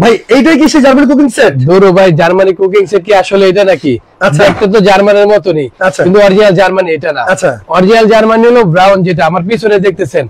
ভাই এইটাই কি সেই জার্মানি কুকিং সেট? ধরো ভাই জার্মানি কুকিং সেট কি আসলে এটা নাকি? দেখতে তো জার্মানের মতনই, কিন্তু অরিজিনাল জার্মানি এটা না। অরিজিনাল জার্মানি হলো ব্রাউন, যেটা আমার পিছনে দেখতেছেন,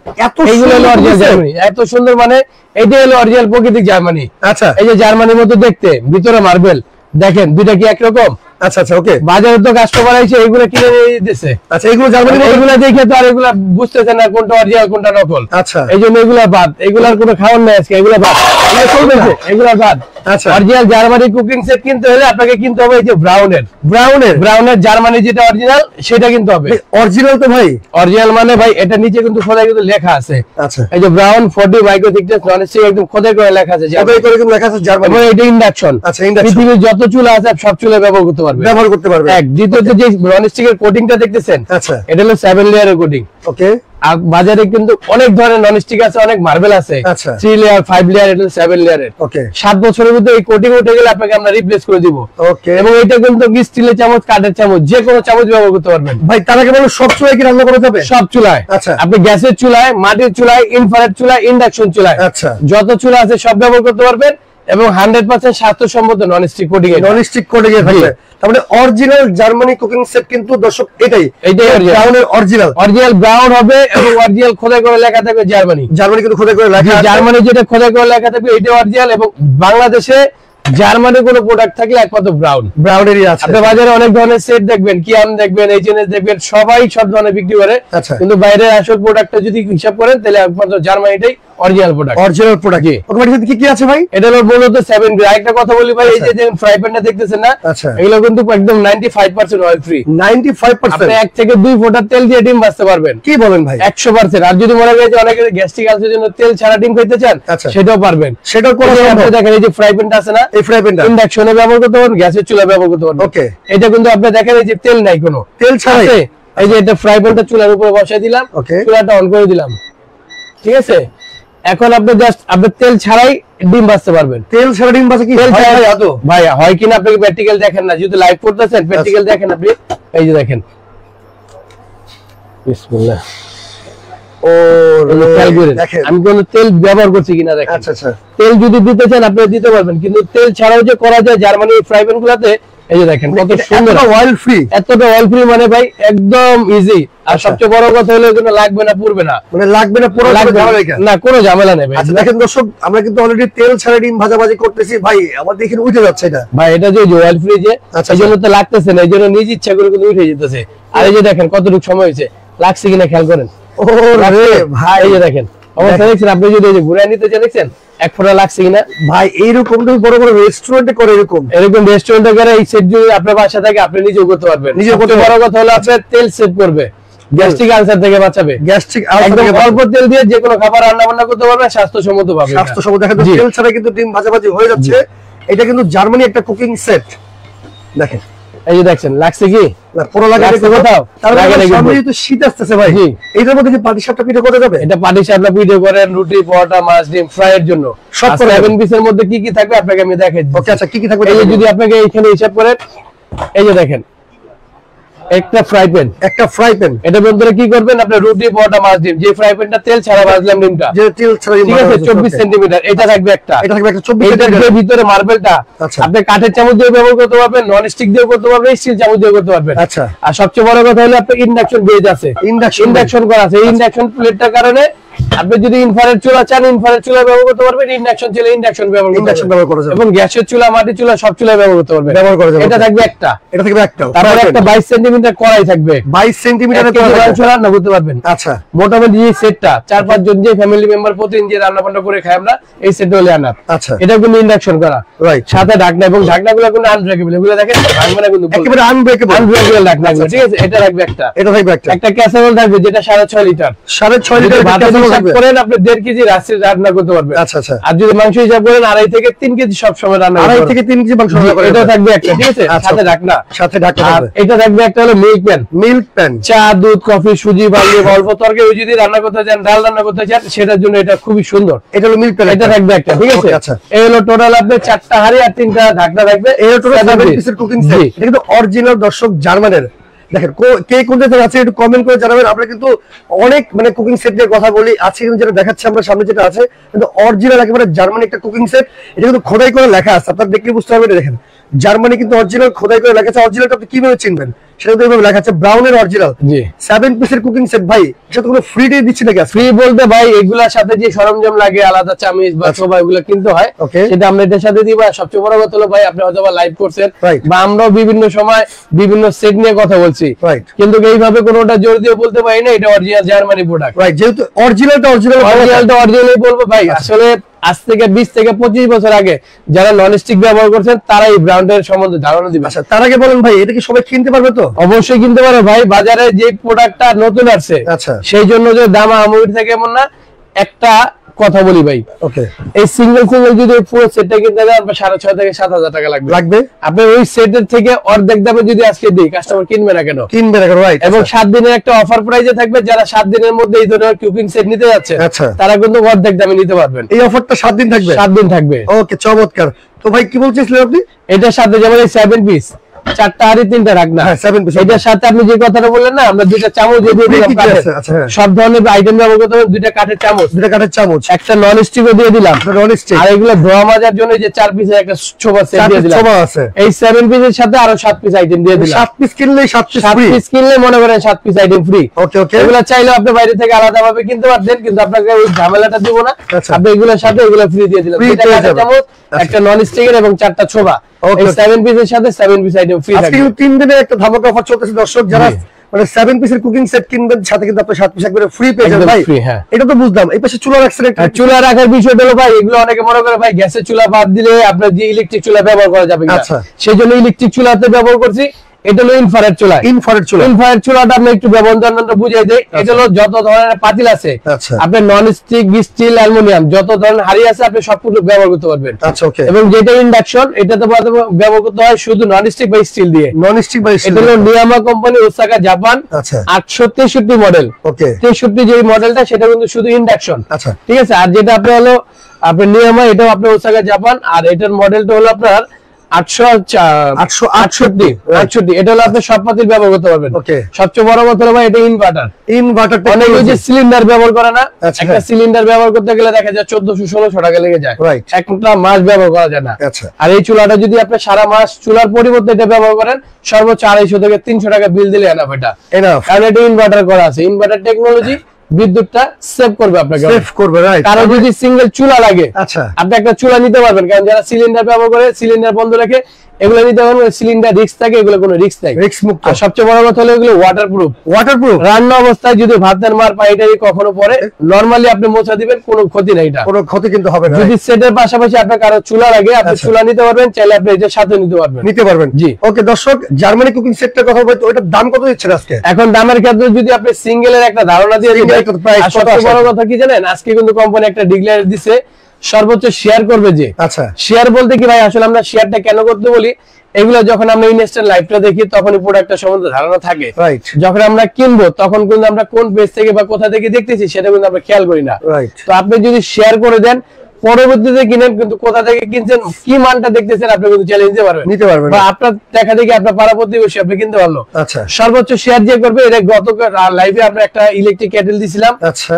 এইগুলো হলো অরিজিনাল জার্মানি। এত সুন্দর, মানে এইটা হলো অরিজিনাল প্রাকৃতিক জার্মানি। আচ্ছা, এই যে জার্মানির মতো দেখতে, ভিতরে মার্বেল, দেখেন দুইটা কি একরকম? আচ্ছা আচ্ছা, ওকে। বাজারে তো কাস্টমার আইছে এগুলো কিনে নিয়ে দিতেছে। আচ্ছা, এগুলো জার্মানি, এগুলো দেখে তো আর এগুলা বুঝতেছে না কোনটা অরিজিনাল কোনটা নকল। আচ্ছা, এইজন্য এগুলা বাদ, এগুলার কোনো খাওয়ার নাই আজকে, এগুলা বাদ, এগুলো চলতেছে, এগুলা বাদ। আচ্ছা, অরিজিনাল জার্মানি কুকিং সেট কিনতে হলে আপনাকে কিনতে হবে এই যে ব্রাউনের জার্মানি যেটা অরিজিনাল, সেটা কিনতে হবে। অরিজিনাল তো ভাই, অরিজিনাল মানে ভাই এটা নিচে কিন্তু খোদাই কিন্তু লেখা আছে। আচ্ছা, এই যে brown 40 micro thickness non stick, একদম খোদাই করে লেখা আছে, খোদাই করে কিন্তু লেখা আছে জার্মানি। এবং এটা ইন্ডাকশন। আচ্ছা, ইন্ডাকশন পৃথিবীর যত চুলা আছে সব চুলা ব্যবহার করতে পারবে। এক, দ্বিতীয়ত যে নন স্টিকের কোটিংটা দেখতেছেন, আচ্ছা, এটা হলো 7 লেয়ারের কোটিং। ওকে। আর বাজারে কিন্তু অনেক ধরনের নন স্টিক আছে, অনেক মার্বেল আছে, 3 লেয়ার 5 লেয়ার, এটা 7 লেয়ারের। ওকে। 7 বছরের মধ্যে এই কোটিং উঠে গেলে আপনাকে আমরা রিপ্লেস করে দিব। ওকে। এবং এটা কিন্তু স্টিলের চামচ, কাঠের চামচ, যে কোনো চামচ ব্যবহার করতে পারবেন। ভাই তার আগে বলো, সব চুলায় কি রান্না করা যাবে? সব চুলায়। আচ্ছা, আপনি গ্যাসের চুলায়, মাটির চুলায়, ইনফ্রারেড চুলায়, ইন্ডাকশন চুলায়, আচ্ছা, যত চুলা আছে সব ব্যবহার করতে পারবেন। এবং 100% স্বাস্থ্যসম্মত ননস্টিক কোটিং এ, থাকবে। তার মানে অরিজিনাল জার্মানি কুকিং সেট কিন্তু দর্শক এটাই ব্রাউনের অরিজিনাল ব্রাউন হবে, এবং অরিজিনাল খোদাই করে লেখা থাকবে জার্মানি কিন্তু খোদাই করে লেখা আছে, জার্মানি যেটা খোদাই করে লেখা থাকবে এটা অরিজিনাল। এবং বাংলাদেশে জার্মানির কোনো প্রোডাক্ট থাকলে একমাত্র ব্রাউনেরই আছে। আপনি বাজারে অনেক ধরনের সেট দেখবেন, কিয়াম দেখবেন, এইচএনএস দেখবেন, সবাই সব ধরনের বিক্রি করে। কিন্তু বাইরের আসল প্রোডাক্টটা যদি হিসাব করেন, তাহলে একমাত্র জার্মানিটাই অরিজিনাল প্রোডাক্ট। ওখানে কি কি আছে ভাই? এটা হলো মূলত 7 গ্রেড। একটা কথা বলি ভাই, এই যে ফ্রাই প্যানটা দেখতেছেন না, এগুলো কিন্তু একদম 95% অয়েল ফ্রি। 95%? আপনি 1 থেকে 2 ফোঁটা তেল দিয়ে ডিম ভাজতে পারবেন। কি বলেন ভাই? 100%। আর যদি মনে করেন যে অনেকের গ্যাস্ট্রিক আছে জন্য তেল ছাড়া ডিম খেতে চান, সেটাও পারবেন। সেটাও করা সম্ভব। দেখেন এই যে ফ্রাই প্যানটা আছে না, এই ফ্রাই প্যানটা ইন্ডাকশনে ব্যবহার করতে পারবেন, গ্যাসের চুলায় ব্যবহার করতে পারবেন। ওকে। এটা কিন্তু আপনি দেখেন এই যে তেল নাই, কোনো তেল ছাড়াই। এই যে এটা ফ্রাই প্যানটা চুলার উপরে বসাই দিলাম, চুলাটা অন করে দিলাম, ঠিক আছে? এখন আপনি জাস্ট আপনি তেল ছাড়াই ডিম ভাজতে পারবেন। তেল ছাড়া ডিম ভাজা কি ভাই হয় কিনা আপনি প্র্যাকটিক্যাল দেখেন না, যদি লাইভ করতেছেন প্র্যাকটিক্যাল দেখেন আপনি। এই যে দেখেন, বিসমিল্লাহ। ও আমি কোন তেল ব্যবহার করছি কিনা দেখেন। আচ্ছা আচ্ছা, তেল যদি দিতে চান আপনি দিতে পারবেন, কিন্তু তেল ছাড়াও যে করা যায় জার্মানি ফ্রাই প্যান গুলাতে, এই যে দেখেন কত সুন্দর, অয়েল ফ্রি। এতটা অয়েল ফ্রি মানে ভাই একদম ইজি। আর সবচেয়ে বড় কথা হলো এগুলো লাগবে না, পুড়বে না, মানে লাগবে না, পুরো না, কোনো ঝামেলা নেই ভাই। দেখেন দর্শক, আমরা কিন্তু অলরেডি তেল ছাড়া ডিম ভাজাভাজি করতেছি ভাই, আমাদের এখানে উঠে যাচ্ছে এটা ভাই। এটা যে অয়েল ফ্রি যে, এই জন্য তো লাগতেছে না, এই জন্য নিজ ইচ্ছা করে কিন্তু উঠে যেতেছে। আর এই যে দেখেন কতটুকু সময় হয়েছে, লাগছে কিনা খেয়াল করেন। ও রে ভাই, এই যে দেখেন অবস্থা দেখছেন, আপনি যদি এই যে ঘুরে নিতে চান দেখছেন 1 ফোঁটা লাগছে কিনা ভাই। এইরকম তো বড় বড় রেস্টুরেন্টে করে, এরকম রেস্টুরেন্টে করে এই সেট যদি আপনার বাসা থেকে আপনি নিজেও করতে পারবেন। নিজে করতে বড় কথা হলো আপনার তেল সেভ করবে, গ্যাস্ট্রিক আলসার থেকে বাঁচাবে। গ্যাস্ট্রিক আলসার থেকে অল্প তেল দিয়ে যে কোনো খাবার রান্না বান্না করতে পারবেন স্বাস্থ্যসম্মত ভাবে। স্বাস্থ্যসম্মত দেখেন, তেল ছাড়া কিন্তু ডিম ভাজাভাজি হয়ে যাচ্ছে। এটা কিন্তু জার্মানি একটা কুকিং সেট। দেখেন এই যে দেখছেন, লাগছে কি না পুরো লাগা দেখতে কোথাও। তাহলে সামনে তো শীত আসছে ভাই, এইটার মধ্যে কি পাটিসাপটা পিঠে করা যাবে? এটা পাটিসাপটা পিঠে করেন, রুটি, পরোটা, মাছ, ডিম ফ্রাই এর জন্য সব 7 পিসের মধ্যে কি কি থাকবে আপনাকে আমি দেখাই দিই। ওকে, আচ্ছা কি কি থাকবে এই যদি আপনাকে এইখানে হিসাব করেন, এই যে দেখেন একটা ফ্রাই প্যান, এটার মধ্যে কি করবেন আপনি, রুটি, পরোটা, মাছ, ডিম, যে ফ্রাই প্যানটা তেল ছাড়া ভাজলাম ডিমটা, যে তেল ছাড়া, ঠিক আছে, 24 সেমি, এটা থাকবে একটা, 24 সেমি। ভিতরে মার্বেলটা আপনি কাঠের চামচ দিয়ে ব্যবহার করতে পারবেন, নন স্টিক দিয়ে করতে পারবেন, স্টিল চামচ দিয়ে করতে পারবেন। আচ্ছা, আর সবচেয়ে বড় কথা হলো আপনার ইন্ডাকশন বেজ আছে, ইন্ডাকশন করা আছে। এই ইন্ডাকশন প্লেটটার কারণে আপনি যদি ইনফ্রারেড চুলা চান ইনফ্রারেড চুলা ব্যবহার করতে পারবেন, ইন্ডাকশন চুলা ইন্ডাকশন ব্যবহার করা যাবে, এবং গ্যাসের চুলা, মাটির চুলা সব চুলা ব্যবহার করতে পারবেন। এটা থাকবে একটা, তারপরে একটা 22 সেমি কড়াই থাকবে, 22 সেমি রান্না করতে পারবেন। আচ্ছা, মোটামুটি এই সেটটা 4-5 জন যে ফ্যামিলি মেম্বার প্রতিদিন যে রান্না বান্না করে খাই আমরা, এই সেটটা হলে আনা। আচ্ছা, এটা কিন্তু ইন্ডাকশন করা, রাইট, সাথে ঢাকনা, এবং ঢাকনাগুলো কিন্তু আনব্রেকেবল, এগুলো দেখেন ভাঙবে না কিন্তু, একেবারে আনব্রেকেবল ঢাকনা, ঠিক আছে। এটা থাকবে একটা, একটা ক্যাসারোল থাকবে যেটা 6.5 লিটার, 6.5 লিটার হিসাব করেন আপনি 1.5 কেজি রান্না করতে পারবেন। আচ্ছা আচ্ছা, আর যদি মাংস হিসাব করেন 2.5 থেকে 3 কেজি সব সময় রান্না, 2.5 থেকে 3 কেজি মাংস রান্না করেন। এটা থাকবে একটা, ঠিক আছে, সাথে ঢাকনা, আর এটা থাকবে একটা হলো মিল্ক প্যান, চা, দুধ, কফি, সুজি, বালি, অল্প তরকারি যদি রান্না করতে চান, ডাল রান্না করতে চান, সেটার জন্য এটা খুবই সুন্দর। এটা হলো মিল্ক প্যান, এটা থাকবে একটা, ঠিক আছে। আচ্ছা, এই হলো টোটাল আপনার 4টা হাঁড়ি আর 3টা ঢাকনা থাকবে। এই হলো টোটাল 7 পিসের কুকিং সেট। এটা কিন্তু অরিজিনাল দর্শক জার্মানের, দেখেন কে কোন থেকে আছে একটু কমেন্ট করে জানাবেন। আমরা কিন্তু অনেক মানে কুকিং সেট নিয়ে কথা বলি, আছে কিন্তু যেটা দেখাচ্ছি আমরা সামনে যেটা আছে কিন্তু অরিজিনাল একেবারে জার্মানি একটা কুকিং সেট। এটা কিন্তু খোদাই করে লেখা আছে, আপনারা দেখলে বুঝতে পারবেন। দেখেন জার্মানি কিন্তু অরিজিনাল খোদাই করে লেখা আছে। অরিজিনালটা আপনি কিভাবে চিনবেন সেটা তো এইভাবে লেখা আছে, ব্রাউনের অরিজিনাল। জি 7 পিসের কুকিং সেট ভাই, এটা তো কোনো ফ্রি দিয়ে দিচ্ছি নাকি? ফ্রি বলতে ভাই এগুলার সাথে যে সরঞ্জাম লাগে আলাদা চামিচ বা সবাই এগুলো কিনতে হয়, সেটা আমরা এটার সাথে দিই। সবচেয়ে বড় কথা হলো ভাই আপনি হয়তো লাইভ করছেন বা আমরাও বিভিন্ন সময় বিভিন্ন সেট নিয়ে কথা বলছি, কিন্তু এইভাবে কোনোটা জোর দিয়ে বলতে পারি না এটা অরিজিনাল জার্মানি প্রোডাক্ট। রাইট, যেহেতু অরিজিনালটা বলবো ভাই। আসলে আজ থেকে 20 থেকে 25 বছর আগে যারা ননস্টিক ব্যবহার করছেন তারা এই ব্র্যান্ডের সম্বন্ধে ধারণা দিবে। আচ্ছা, তার আগে বলেন ভাই, এটা কি সবাই কিনতে পারবে? তো অবশ্যই কিনতে পারবে ভাই। বাজারে যে প্রোডাক্টটা নতুন আসছে, আচ্ছা, সেই জন্য যে দাম আমুর থেকে এমন না। একটা কথা বলি ভাই, ওকে, এই সিঙ্গেল যদি পুরো সেটটা কিনতে যান 6,500 থেকে 7,000 টাকা লাগবে। আপনি ওই সেটের থেকে অর্ধেক দামে যদি আজকে দিই, কাস্টমার কিনবে না কেন? রাইট। এবং 7 দিনের একটা অফার প্রাইসে থাকবে। যারা 7 দিনের মধ্যে এই ধরনের কুকিং সেট নিতে যাচ্ছে তারা কিন্তু অর্ধেক দামে নিতে পারবেন। এই অফারটা 7 দিন থাকবে? 7 দিন থাকবে। ওকে, চমৎকার। তো ভাই কি বলছিলেন আপনি? এটার সাথে যেমন এই 7 পিস 4টা হাড়ি 3টা রাখনা, এটার সাথে আপনি যে কথাটা বললেন না, আমরা 2টা চামচ দিয়ে দিলাম কাঠের, সব ধরনের আইটেম ব্যবহার করতে হবে। 2টা কাঠের চামচ, একটা নন স্টিকও দিয়ে দিলাম। আর এগুলো ধোয়া মাজার জন্য যে 4 পিসের একটা ছোবা সেট দিয়ে দিলাম। এই 7 পিসের সাথে আরো 7 পিস আইটেম দিয়ে দিলাম। 7 পিস কিনলে 7 পিস কিনলে মনে করেন 7 পিস আইটেম ফ্রি। ওকে ওকে, এগুলো চাইলে আপনি বাইরে থেকে আলাদা ভাবে কিনতে পারতেন, কিন্তু আপনাকে ওই ঝামেলাটা দিব না। আপনি এগুলোর সাথে এগুলো ফ্রি দিয়ে দিলাম। 2টা কাঠের চামচ, একটা নন স্টিকের এবং 4টা ছোবা। এই 7 পিসের সাথে 7 পিস আইটেম ফ্রি থাকবে। আজকে 3 দিনের একটা ধামাকা অফার চলতেছে দর্শক, যারা মানে 7 পিসের কুকিং সেট কিনবেন সাথে কিন্তু আপনি 7 পিস একবারে ফ্রি পেয়ে যাবেন ভাই। এটা তো বুঝলাম। এই পাশে চুলা রাখছেন, চুলা রাখার বিষয়টা হলো ভাই, এগুলো অনেকে মনে করে ভাই গ্যাসের চুলা বাদ দিলে আপনার যে ইলেকট্রিক চুলা ব্যবহার করা যাবে না। সেই জন্য ইলেকট্রিক চুলাতে ব্যবহার করছি। এটা হলো ইনফ্রারেড চুলা। ইনফ্রারেড চুলাটা আপনি একটু ব্যবহার বুঝাই দেই। এটা হলো যত ধরনের পাতিল আছে, আপনি নন স্টিক, স্টিল, অ্যালুমিনিয়াম যত ধরনের হাড়ি আছে আপনি সবগুলো ব্যবহার করতে পারবেন। এবং যেটা ইন্ডাকশন, এটাতে ব্যবহার করতে হয় শুধু নন স্টিক বা স্টিল দিয়ে। এটা হলো নিয়ামা কোম্পানি, ওসাকা, জাপান, 863 মডেল। 63 যে মডেলটা সেটা কিন্তু শুধু ইন্ডাকশন, ঠিক আছে। আর যেটা আপনার হলো আপনার নিয়ামা, এটাও আপনার ওসাকা, জাপান। আর এটার মডেলটা হলো আপনার 868। এটা হলো আপনি সব পাতিল ব্যবহার করতে পারবেন। সবচেয়ে বড় কথা হলো এটা ইনভার্টার। অনেকে যে সিলিন্ডার ব্যবহার করে না, একটা সিলিন্ডার ব্যবহার করতে গেলে দেখা যায় 1400-1600 টাকা লেগে যায়, একটা মাস ব্যবহার করা যায় না। আর এই চুলাটা যদি আপনি সারা মাস চুলার পরিবর্তে এটা ব্যবহার করেন, সর্বোচ্চ 250 থেকে 300 টাকা বিল দিলে এনাফ। এটা কারণ এটা ইনভার্টার করা আছে। ইনভার্টার টেকনোলজি বিদ্যুৎটা সেভ করবে আপনাকে, সেভ করবে। রাইট। কারণ যদি সিঙ্গেল চুলা লাগে, আচ্ছা, আপনি একটা চুলা নিতে পারবেন। কারণ যারা সিলিন্ডার ব্যবহার করে, সিলিন্ডার বন্ধ রেখে এগুলো নিতে পারবেন। সিলিন্ডার রিস্ক থাকে, এগুলো কোনো রিস্ক নাই, রিস্ক মুক্ত। আর সবচেয়ে বড় কথা হলো এগুলো ওয়াটারপ্রুফ। রান্না অবস্থায় যদি ভাতের মার পাইটারি কখনো পরে, নরমালি আপনি মোছা দিবেন, কোনো ক্ষতি নাই, এটা কোনো ক্ষতি কিন্তু হবে না। যদি সেটের পাশাপাশি আপনার কারো চুলা লাগে, আপনি চুলা নিতে পারবেন, চাইলে আপনি এটার সাথে নিতে পারবেন। জি। ওকে দর্শক, জার্মানি কুকিং সেটটার কথা বলতে, ওটার দাম কত দিচ্ছেন আজকে? এখন দামের ক্ষেত্রে যদি আপনি সিঙ্গেলের একটা ধারণা দিয়ে দিবেন, সবচেয়ে বড় কথা কি জানেন, আজকে কিন্তু কোম্পানি একটা ডিক্লেয়ার দিছে সর্বোচ্চ শেয়ার করবে। যে আচ্ছা, শেয়ার বলতে কি ভাই, আসলে আমরা শেয়ারটা কেন করতে বলি, এগুলো যখন আমরা ইনস্ট্যান্ট লাইভটা দেখি তখনই প্রোডাক্টটা সম্বন্ধে ধারণা থাকে। যখন আমরা কিনবো তখন কিন্তু আমরা কোন পেজ থেকে বা কোথা থেকে দেখতেছি সেটা কিন্তু আমরা খেয়াল করি না। তো আপনি যদি শেয়ার করে দেন, পরবর্তীতে কিনেন, কিন্তু কোথা থেকে কিনছেন, কি মানটা দেখতেছেন, আপনি কিন্তু চ্যালেঞ্জ নিতে পারবেন, বা আপনার দেখা দেখি আপনার পাড়া প্রতিবেশী আপনি কিনতে পারলো। আচ্ছা, সর্বোচ্চ শেয়ার যে করবে। এটা গতকাল লাইভে আমরা একটা ইলেকট্রিক কেটেল দিছিলাম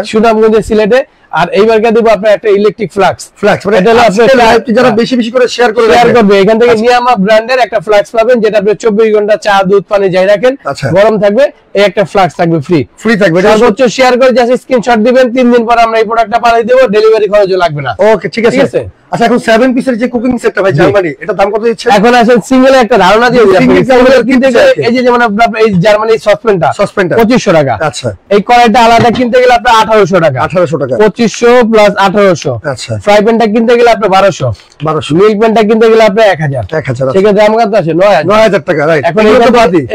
সুনামগঞ্জের সিলেটে। আর এইবারকে দেব আপনার একটা ইলেকট্রিক ফ্লাক্স। মানে এটা হলো আপনার লাইভটি যারা বেশি বেশি করে শেয়ার করবে, এখান থেকে নিয়ামা ব্র্যান্ডের একটা ফ্লাক্স পাবেন, যেটা আপনি 24 ঘন্টা চা, দুধ, পানি যাই রাখেন গরম থাকবে। এই একটা ফ্লাক্স থাকবে ফ্রি থাকবে। সর্বোচ্চ শেয়ার করে জাস্ট স্ক্রিনশট দিবেন, 3 দিন পর আমরা এই প্রোডাক্টটা পাঠিয়ে দেব, ডেলিভারি খরচও লাগবে না। ওকে, ঠিক আছে। আচ্ছা, এখন 7 পিসের যে কুকিং সেটটা ভাই জার্মানি, এটা দাম কত দিচ্ছেন? এখন আসেন সিঙ্গেলে একটা ধারণা দিয়ে দিই। সিঙ্গেল কিনতে গেলে এই যে যেমন আপনার এই জার্মানি সসপ্যানটা 2500 টাকা। আচ্ছা, এই কড়াইটা আলাদা কিনতে গেলে আপনার 1800 টাকা। 2500 প্লাস 1800। আচ্ছা, ফ্রাই প্যানটা কিনতে গেলে আপনার 1200। মিল্ক প্যানটা কিনতে গেলে আপনার 1000। ঠিক আছে, দাম কত আছে? 9000 টাকা। রাইট। এখন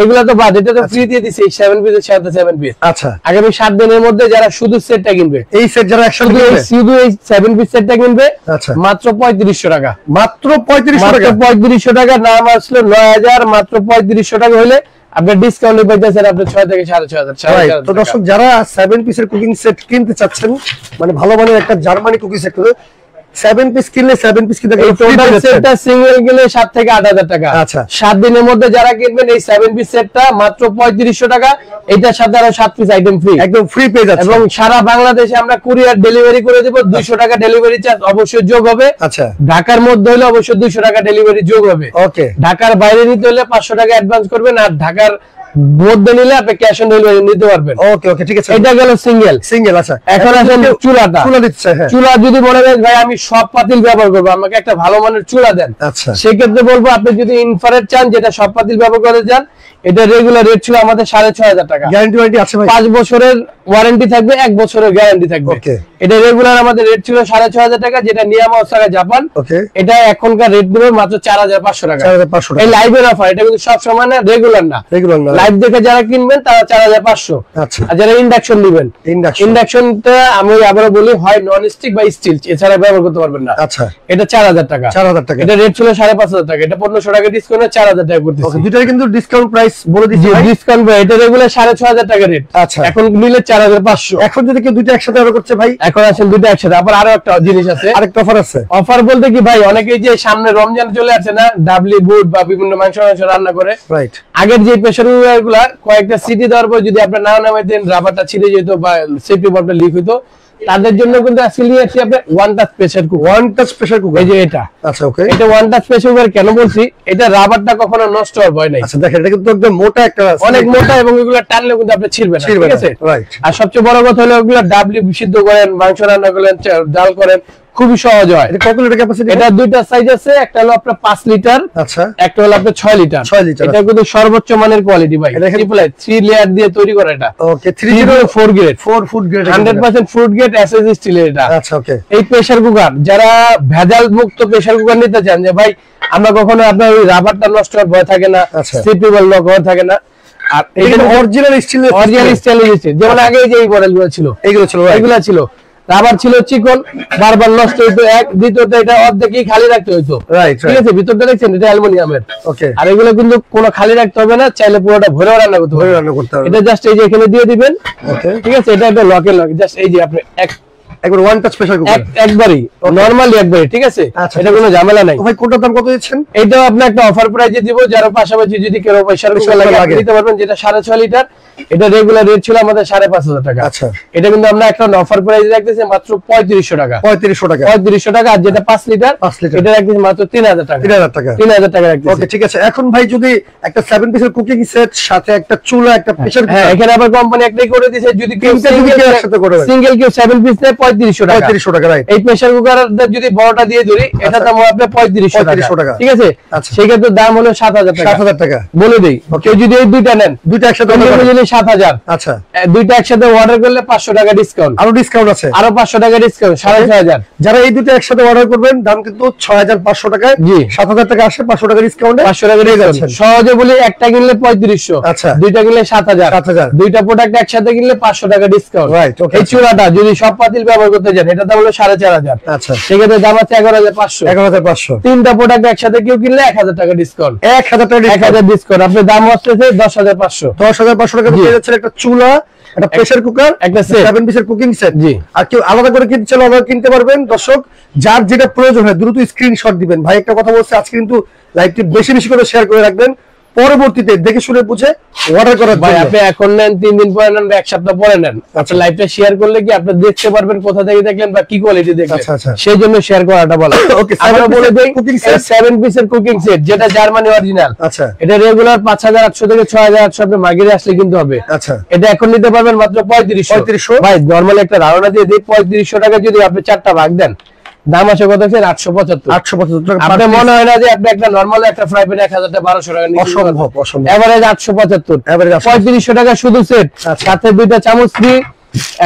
এগুলো তো বাদ, এটা তো ফ্রি দিয়ে দিছি এই 7 পিসের সাথে 7 পিস। আচ্ছা, আগামী 7 দিনের মধ্যে যারা শুধু সেটটা কিনবে, এই সেট যারা একসাথে কিনবে, শুধু এই 7 পিস সেটটা কিনবে, আচ্ছা, মাত্র 3500 টাকা। মাত্র 3500 টাকা। নাম আসলো 9000, মাত্র 3500 টাকা হলে আপনি ডিসকাউন্টে পাইতেছেন আপনি 6 থেকে 6500। তো দর্শক, যারা 7 পিসের কুকিং সেট কিনতে চাচ্ছেন, মানে ভালো মানের একটা জার্মানি কুকিং সেট, 7 পিস কিনলে 7 পিস কিনতে এই টোটাল সেটটা সিঙ্গেল কিনলে 7 থেকে 8000 টাকা। আচ্ছা 7 দিনের মধ্যে যারা কিনবেন এই 7 পিস সেটটা মাত্র 3500 টাকা, এটার সাথে আরো 7 পিস আইটেম ফ্রি, একদম ফ্রি পেয়ে যাচ্ছে। এবং সারা বাংলাদেশে আমরা কুরিয়ার ডেলিভারি করে দেব। 200 টাকা ডেলিভারি চার্জ অবশ্যই যোগ হবে। আচ্ছা ঢাকার মধ্যে হলে অবশ্যই 200 টাকা ডেলিভারি যোগ হবে। ওকে ঢাকার বাইরে নিতে হলে 500 টাকা অ্যাডভান্স করবেন, আর ঢাকার মধ্যে নিলে আপনি ক্যাশ অন ডেলিভারি নিতে পারবেন। ওকে ওকে ঠিক আছে, এটা গেল সিঙ্গেল। আচ্ছা এখন আসেন চুলাটা। চুলা দিচ্ছে, হ্যাঁ চুলা যদি মনে করেন ভাই আমি সব পাতিল ব্যবহার করবো, আমাকে একটা ভালো মানের চুলা দেন, আচ্ছা সেক্ষেত্রে বলবো আপনি যদি ইনফ্রারেড চান, যেটা সব পাতিল ব্যবহার করতে চান, এটা রেগুলার রেট ছিল আমাদের 6500 টাকা। গ্যারান্টি ওয়ারেন্টি আছে ভাই? 5 বছরের ওয়ারেন্টি থাকবে, 1 বছরের গ্যারান্টি থাকবে। ওকে এটা রেগুলার আমাদের রেট ছিল 6500 টাকা, যেটা নিয়ামা ওসাকা জাপান। ওকে এটা এখনকার রেট গুলো মাত্র 4500 টাকা। 4500 টাকা এই লাইভের অফার, এটা কিন্তু সব সময় না, রেগুলার না। রেগুলার না, লাইভ দেখে যারা কিনবেন তারা 4500। আচ্ছা আর যারা ইন্ডাকশন নেবেন, ইন্ডাকশনটা আমি আবারো বলি হয় নন স্টিক বা স্টিল, এছাড়া ব্যবহার করতে পারবেন না। আচ্ছা এটা 4000 টাকা। 4000 টাকা। এটা রেট ছিল 5500 টাকা, এটা 1500 টাকা ডিসকাউন্টে 4000 টাকা করতেছি। ওকে দুটার কিন্তু ডিসকাউন্ট প্রাইস বলে দিচ্ছি ভাই। ডিসকাউন্ট ভাই, এটা রেগুলার 6500 টাকা রেট। আচ্ছা এখন নিলে 4500। এখন যদি কেউ দুটো একসাথে অর্ডার করছে ভাই, এখন আসেন দুটো একসাথে। আবার আরো একটা জিনিস আছে, আরেকটা অফার আছে। অফার বলতে কি ভাই, অনেকেই যে সামনে রমজান চলে আসছে না, ডাবলি বুট বা বিভিন্ন মাংস রান্না করে, রাইট, আগের যে প্রেসার কুকার গুলা কয়েকটা সিটি দেওয়ার পর যদি আপনার না নামাইতেন, রাবারটা ছিঁড়ে যেত বা সেফটি বলটা লিক হইতো, তাদের জন্য কিন্তু আজকে নিয়ে আসছি আপনি one touch pressure cooker. One touch pressure cooker, এই যে এটা। আচ্ছা ওকে, এটা ওয়ান টাচ প্রেসার কুকার কেন বলছি, এটা রাবারটা কখনো নষ্ট হওয়ার ভয় নাই। আচ্ছা দেখেন এটা কিন্তু একদম মোটা একটা, অনেক মোটা, এবং এগুলো টানলে কিন্তু আপনি ছিড়বে না, ঠিক আছে? রাইট। আর সবচেয়ে বড় কথা হলো এগুলো ডাবলি সিদ্ধ করেন, মাংস রান্না করেন, ডাল করেন, খুবই সহজ হয়। এটা কত লিটার ক্যাপাসিটি? এটা দুইটা সাইজ আছে, একটা হলো আপনার 5 লিটার, আচ্ছা একটা হলো আপনার 6 লিটার। 6 লিটার, এটা কিন্তু সর্বোচ্চ মানের কোয়ালিটি ভাই। এটা ট্রিপল 3 লেয়ার দিয়ে তৈরি করা এটা। ওকে 304 grade, 4 food grade, 100% food grade SS স্টিলের এটা। আচ্ছা ওকে। এই প্রেসার কুকার, যারা ভেজাল মুক্ত প্রেসার কুকার নিতে চান, যে ভাই আমরা কখনো আপনার ওই রাবারটা নষ্ট হওয়ার ভয় থাকে না, স্টিপেবল লক হওয়ার থাকে না, আর এটা অরিজিনাল স্টিলের, যেমন আগে যে এই মডেলগুলো ছিল, এইগুলো ছিল রাবার ছিল চিকন, বারবার নষ্ট হইতো। এক দ্বিতীয়ত এটা অর্ধেকই খালি রাখতে হইতো, রাইট ঠিক আছে? ভিতরটা দেখছেন এটা অ্যালুমিনিয়ামের। ওকে, আর এগুলো কিন্তু কোনো খালি রাখতে হবে না, চাইলে পুরোটা ভরে রান্না করতে হবে। এটা জাস্ট এই যে এখানে দিয়ে দিবেন, ওকে ঠিক আছে? এটা একটা লক জাস্ট এই যে আপনি একবার ওয়ান টাচ প্রেসার কুকার, একবারই নরমালি একবারই, ঠিক আছে? এটা কোনো ঝামেলা নাই ভাই। কোনটার দাম কত দিচ্ছেন? এটাও আপনি একটা অফার প্রাইসে দিব, যার পাশাপাশি যদি কেউ প্রেসার কুকার লাগে নিতে পারবেন, যেটা 6.5 লিটার। এটা রেগুলার রেট ছিল আমাদের 5500 টাকা। আচ্ছা এটা কিন্তু আমরা একটা অফার প্রাইসে রাখতেছি মাত্র 3500 টাকা। 3500 টাকা। আর যেটা 5 লিটার এটা রাখতেছি মাত্র 3000 টাকা। 3000 টাকা রাখতেছি। ওকে ঠিক আছে। এখন ভাই যদি একটা 7 পিসের কুকিং সেট সাথে একটা চুলা, একটা প্রেসার কুকার, হ্যাঁ এখানে আবার কোম্পানি একটাই করে দিয়েছে, যদি কেউ একসাথে করে সিঙ্গেল কেউ 7 পিস নেয় 3500 টাকা। 3500 টাকা, রাইট। এই প্রেসার কুকারটা যদি বড়টা দিয়ে ধরি, এটা দাম হবে আপনার 3500 টাকা, ঠিক আছে? সেই ক্ষেত্রে দাম হলো 7000 টাকা। 7000 টাকা বলে দেই, কেউ যদি এই দুইটা নেন, দুইটা একসাথে নিলে 7000। আচ্ছা দুইটা একসাথে অর্ডার করলে 500 টাকা ডিসকাউন্ট, আরো ডিসকাউন্ট আছে, আরো 500 টাকা ডিসকাউন্ট, 6500। যারা এই দুটো একসাথে অর্ডার করবেন দাম কিন্তু 6500 টাকায়, জি 7000 টাকা আসে, 500 টাকা ডিসকাউন্টে 500 টাকা ডিসকাউন্ট। সহজে বলি, একটা কিনলে 3500, আচ্ছা দুইটা কিনলে 7000, দুইটা প্রোডাক্ট একসাথে কিনলে 500 টাকা ডিসকাউন্ট, রাইট। ওকে এই চূড়াটা যদি সব পাতিল ব্যবহার করতে চান, এটা দাম হলো 4500। আচ্ছা সেক্ষেত্রে দাম আছে 11500। 11500, তিনটা প্রোডাক্ট একসাথে কেউ কিনলে 1000 টাকা ডিসকাউন্ট, 1000 টাকা 1000 ডিসকাউন্ট। আপনার দাম হচ্ছে 10500। 10500 টাকা পেয়ে যাচ্ছেন একটা চুলা, একটা প্রেসার কুকার, একটা 7 পিসের কুকিং সেট। জি। আর কেউ আলাদা করে কিনতে চাইলে আলাদা কিনতে পারবেন। দর্শক যার যেটা প্রয়োজন হয় দ্রুত স্ক্রিনশট দিবেন। ভাই একটা কথা বলছে, আজকে কিন্তু লাইভটি বেশি বেশি করে শেয়ার করে রাখবেন, পরবর্তীতে দেখে শুনে বুঝে অর্ডার করার ভাই জন্য। আপনি এখন নেন, 3 দিন পরে নেন, 1 সপ্তাহ পরে নেন, আচ্ছা লাইভটা শেয়ার করলে কি আপনি দেখতে পারবেন কোথা থেকে দেখলেন বা কি কোয়ালিটি দেখলেন, সেই জন্য শেয়ার করাটা বলা। ওকে আমরা বলে দেই কুকিং সেট, 7 পিসের কুকিং সেট, যেটা জার্মানি অরিজিনাল। আচ্ছা এটা রেগুলার 5800 থেকে 6800 আপনি মার্কেটে আসলে কিনতে হবে। আচ্ছা এটা এখন নিতে পারবেন মাত্র 3500। ভাই নরমালি একটা ধারণা দিয়ে দিই, 3500 টাকা যদি আপনি 4টা ভাগ দেন, দাম আসে কত? 875 টাকা। আপনার মনে হয় না যে আপনি একটা নরমাল একটা ফ্রাই প্যান 1000 টাকা 1200 টাকা নিতে? অসম্ভব, অসম্ভব। এভারেজ 875, 3500 টাকা শুধু সেট, সাথে দুইটা চামচ ফ্রি,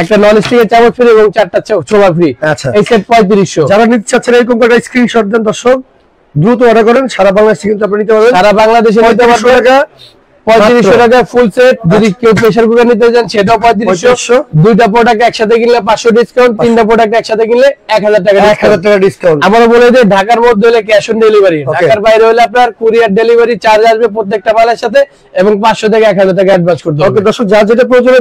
একটা নন স্টিকের চামচ ফ্রি এবং 4টা ছোলা ফ্রি। আচ্ছা এই সেট 3500। যারা নিতে চাচ্ছেন এরকম করে স্ক্রিনশট দেন দর্শক, দ্রুত অর্ডার করেন। সারা বাংলাদেশে কিন্তু আপনি নিতে পারবেন, সারা বাংলাদেশে নিতে পারবেন। 3500 টাকা ফুল সেট। যদি কেউ প্রেসার কুকার নিতে চান সেটাও 3500। দুইটা প্রোডাক্ট একসাথে কিনলে 500 ডিসকাউন্ট, তিনটা প্রোডাক্ট একসাথে কিনলে 1000 টাকা ডিসকাউন্ট। আমরা বলে দিই, ঢাকার মধ্যে হলে ক্যাশ অন ডেলিভারি, ঢাকার বাইরে হলে আপনার কুরিয়ার ডেলিভারি চার্জ আসবে প্রত্যেকটা মালের সাথে, এবং 500 থেকে 1000 টাকা অ্যাডভান্স করতে হবে। দর্শক যার যেটা প্রয়োজন